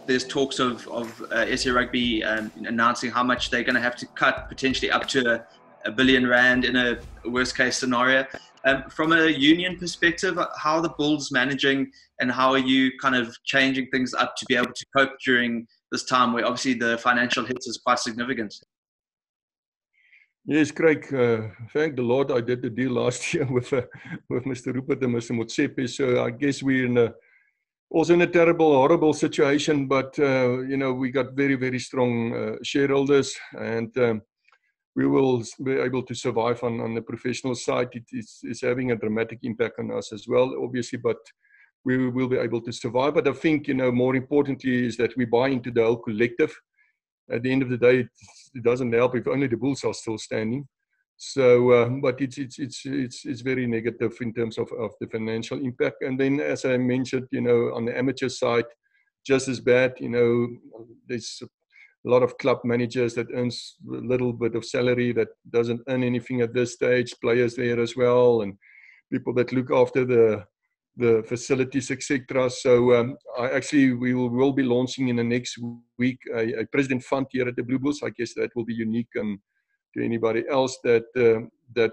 there's talks of SA Rugby announcing how much they're going to have to cut, potentially up to R1 billion in a worst case scenario. From a union perspective, how are the Bulls managing, and how are you kind of changing things up to be able to cope during this time where obviously the financial hits is quite significant? Yes, Craig, thank the Lord I did the deal last year with Mr. Rupert and Mr. Motsepe, so I guess we're also in a terrible, horrible situation, but we got very, very strong shareholders, and we will be able to survive on the professional side. It's having a dramatic impact on us as well, obviously, but we will be able to survive. But I think, more importantly is that we buy into the whole collective. At the end of the day, it doesn't help if only the Bulls are still standing. So, but it's very negative in terms of the financial impact. And then, as I mentioned, on the amateur side, just as bad. There's a lot of club managers that earns a little bit of salary that doesn't earn anything at this stage. Players there as well, and people that look after the facilities, etc. So we will be launching in the next week a president fund here at the Blue Bulls. I guess that will be unique to anybody else that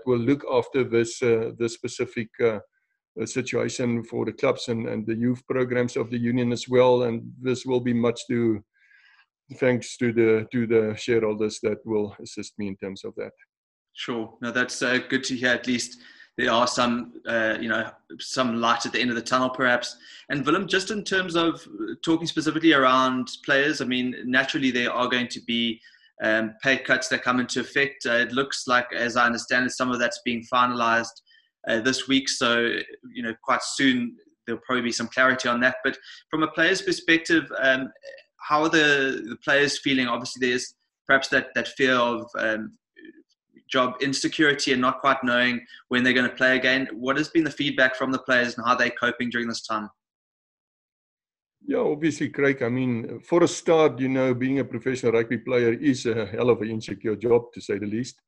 will look after this specific situation for the clubs and the youth programs of the union as well. And this will be much thanks to the shareholders that will assist me in terms of that. Sure. No, that's good to hear. At least there are some light at the end of the tunnel, perhaps. And Willem, just in terms of talking specifically around players, I mean, naturally there are going to be pay cuts that come into effect. It looks like, as I understand it, some of that's being finalized this week. So, quite soon there'll probably be some clarity on that. But from a player's perspective, how are the players feeling? Obviously, there's perhaps that fear of job insecurity and not quite knowing when they're going to play again. What has been the feedback from the players and how they're coping during this time? Yeah, obviously, Craig. I mean, for a start, being a professional rugby player is a hell of an insecure job, to say the least.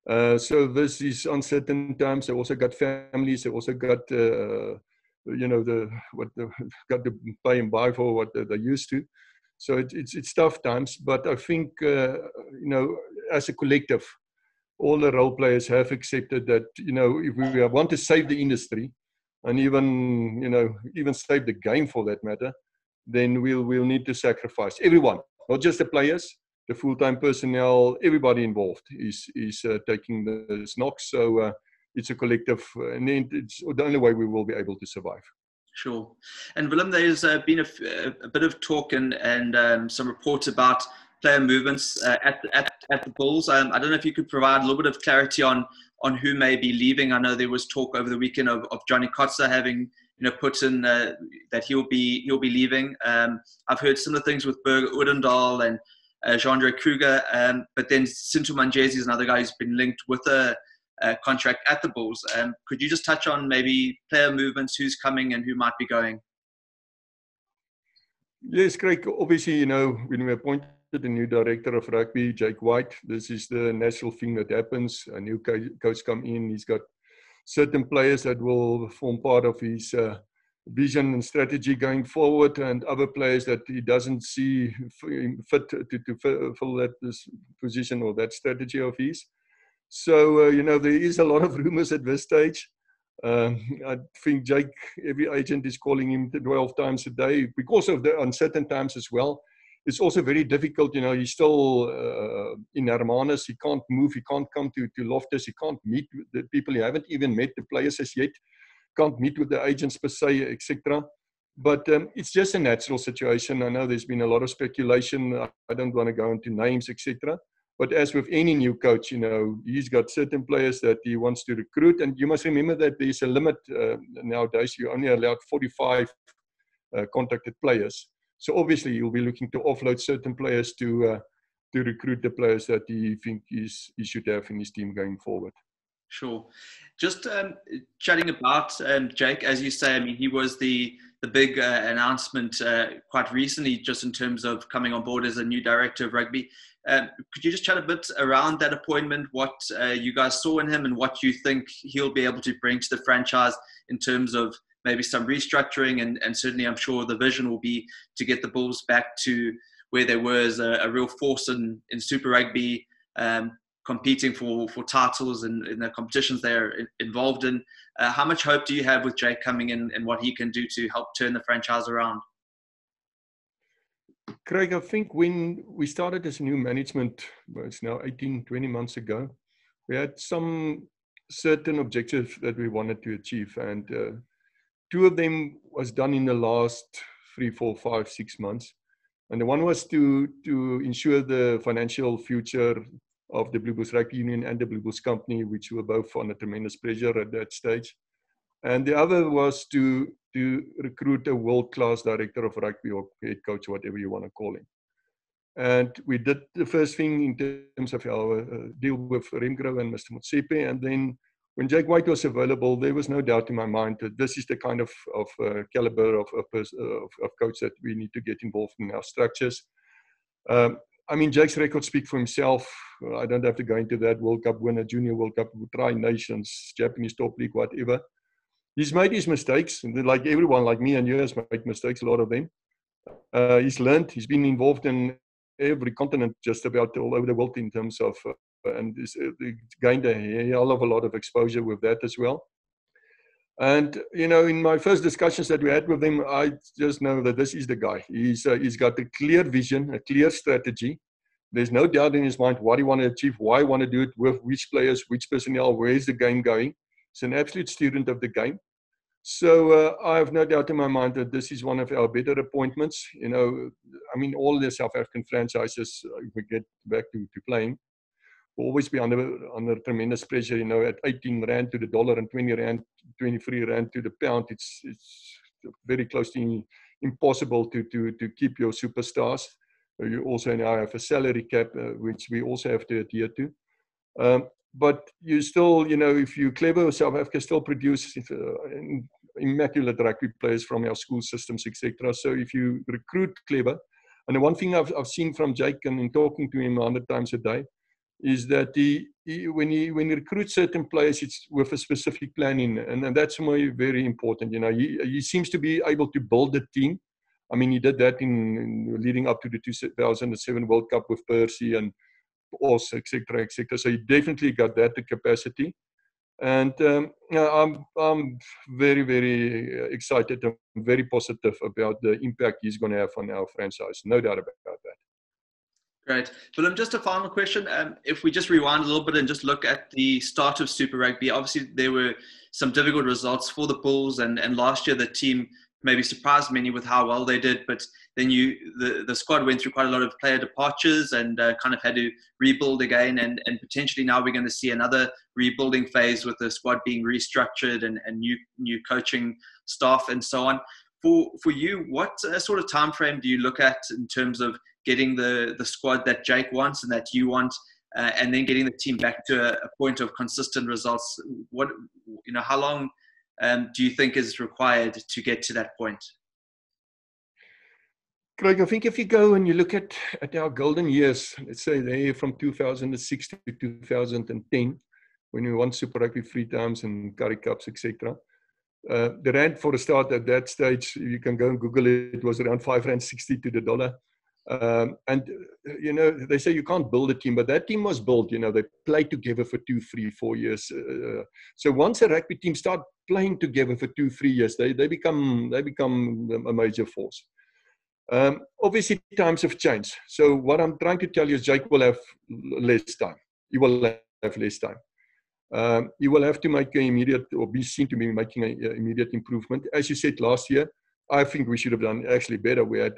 So this is uncertain times. They also got families. They also got, got to pay and buy for what they're used to. So it's tough times. But I think, as a collective, all the role players have accepted that, if we want to save the industry and even save the game for that matter, then we'll need to sacrifice everyone, not just the players, the full-time personnel, everybody involved is taking the knocks. So it's a collective, and it's the only way we will be able to survive. Sure. And Willem, there's been a bit of talk and some reports about player movements at the Bulls. I don't know if you could provide a little bit of clarity on who may be leaving. I know there was talk over the weekend of Johnny Kotze having put in that he'll be leaving. I've heard similar things with Berg Odendaal and Jean-Andre Kruger, but then Sintu Manjesi is another guy who's been linked with a contract at the Bulls. Could you just touch on maybe player movements, who's coming and who might be going? Yes, Craig. Obviously, when we appointed the new director of rugby, Jake White, this is the natural thing that happens. A new coach come in. He's got certain players that will form part of his vision and strategy going forward, and other players that he doesn't see fit to fill that position or that strategy of his. So, there is a lot of rumors at this stage. I think Jake, every agent is calling him 12 times a day because of the uncertain times as well. It's also very difficult, he's still in Hermanus. He can't move, he can't come to Loftus, he can't meet with the people. He haven't even met the players as yet, can't meet with the agents per se, etc. But it's just a natural situation. I know there's been a lot of speculation. I don't want to go into names, etc. But as with any new coach, he's got certain players that he wants to recruit. And you must remember that there's a limit nowadays. You're only allowed 45 contracted players. So obviously, you'll be looking to offload certain players to recruit the players that he think he should have in his team going forward. Sure. Just chatting about Jake, as you say, I mean, he was the big announcement quite recently, just in terms of coming on board as a new director of rugby. Could you just chat a bit around that appointment, what you guys saw in him and what you think he'll be able to bring to the franchise in terms of maybe some restructuring, and certainly I'm sure the vision will be to get the Bulls back to where they were as a real force in Super Rugby, competing for titles and in the competitions they're involved in. How much hope do you have with Jake coming in and what he can do to help turn the franchise around? Craig, I think when we started as new management, well, it's now 18, 20 months ago, we had some certain objectives that we wanted to achieve. And two of them was done in the last 3, 4, 5, 6 months. And the one was to ensure the financial future of the Blue Bulls Rugby Union and the Blue Bulls Company, which were both under tremendous pressure at that stage. And the other was to recruit a world-class director of rugby or head coach, whatever you want to call him. And we did the first thing in terms of our deal with Remgro and Mr. Motsepe. And then when Jake White was available, there was no doubt in my mind that this is the kind of caliber of coach that we need to get involved in our structures. I mean, Jake's records speak for himself. I don't have to go into that. World Cup winner, Junior World Cup, Tri-Nations, Japanese Top League, whatever. He's made his mistakes, and like everyone, like me and you, has made mistakes, a lot of them. He's learned. He's been involved in every continent, just about all over the world in terms of, and he's gained a hell of a lot of exposure with that as well. And, you know, in my first discussions that we had with him, I just know that this is the guy. He's got a clear vision, a clear strategy. There's no doubt in his mind what he wants to achieve, why he wants to do it, with which players, which personnel, where is the game going. He's an absolute student of the game. So I have no doubt in my mind that this is one of our better appointments. You know, I mean, all the South African franchises, if we get back to playing, will always be under tremendous pressure. You know, at 18 rand to the dollar and 20 rand, 23 rand to the pound, it's very close to impossible to keep your superstars. You also now have a salary cap, which we also have to adhere to. But you still, you know, if you're clever, South Africa still produces immaculate rugby players from our school systems, etc. So if you recruit clever, and the one thing I've seen from Jake, and in talking to him 100 times a day, is that when he recruits certain players, it's with a specific plan in, and that's very important. You know, he seems to be able to build a team. I mean, he did that in leading up to the 2007 World Cup with Percy and Oz, etc., etc. So he definitely got that capacity, and I'm very, very excited and very positive about the impact he's going to have on our franchise. No doubt about that. Great. Willem, just a final question. If we just rewind a little bit and just look at the start of Super Rugby, obviously there were some difficult results for the Bulls, and last year the team maybe surprised many with how well they did, but then the squad went through quite a lot of player departures and kind of had to rebuild again, and potentially now we're going to see another rebuilding phase with the squad being restructured and new coaching staff and so on. For you, what sort of time frame do you look at in terms of getting the squad that Jake wants and that you want, and then getting the team back to a point of consistent results? What, you know, how long do you think is required to get to that point? Craig, I think if you go and you look at our golden years, let's say they're from 2006 to 2010, when we won Super Rugby 3 times and Currie Cups, etc. The rand for a start at that stage, you can go and Google it, was around 5.60 rand to the dollar. And, you know, they say you can't build a team, but that team was built. You know, they played together for 2, 3, 4 years. So once a rugby team start playing together for 2, 3 years, they become a major force. Obviously, times have changed. So what I'm trying to tell you is Jake will have less time. He will have less time. You will have to make an immediate, or be seen to be making an immediate improvement. As you said last year, I think we should have done actually better. We had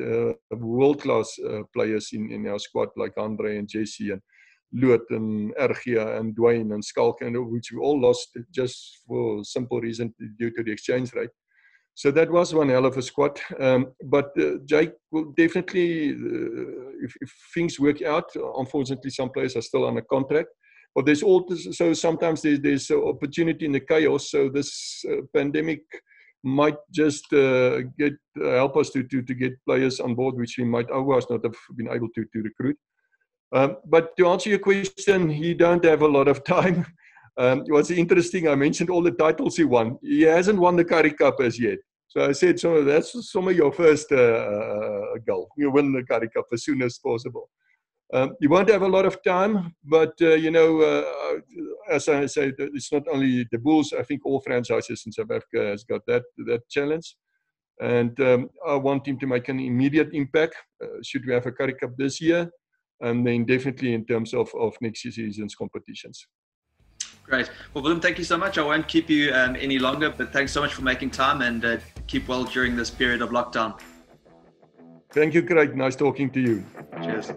world-class players in our squad, like Andre and Jesse and Luot and Ergia and Dwayne and Skalk, and which we all lost just for simple reason due to the exchange rate. So that was one hell of a squad. But Jake will definitely, if things work out, unfortunately some players are still on a contract. But there's also sometimes there's an opportunity in the chaos. So this pandemic might just help us to get players on board, which we might otherwise not have been able to recruit. But to answer your question, he don't have a lot of time. What's interesting, I mentioned all the titles he won. He hasn't won the Currie Cup as yet. So I said, so that's some of your first goal. You win the Currie Cup as soon as possible. You won't have a lot of time, but, as I said, it's not only the Bulls. I think all franchises in South Africa has got that challenge. And I want him to make an immediate impact. Should we have a Currie Cup this year? And then definitely in terms of next season's competitions. Great. Well, Willem, thank you so much. I won't keep you any longer, but thanks so much for making time, and keep well during this period of lockdown. Thank you, Craig. Nice talking to you. Cheers.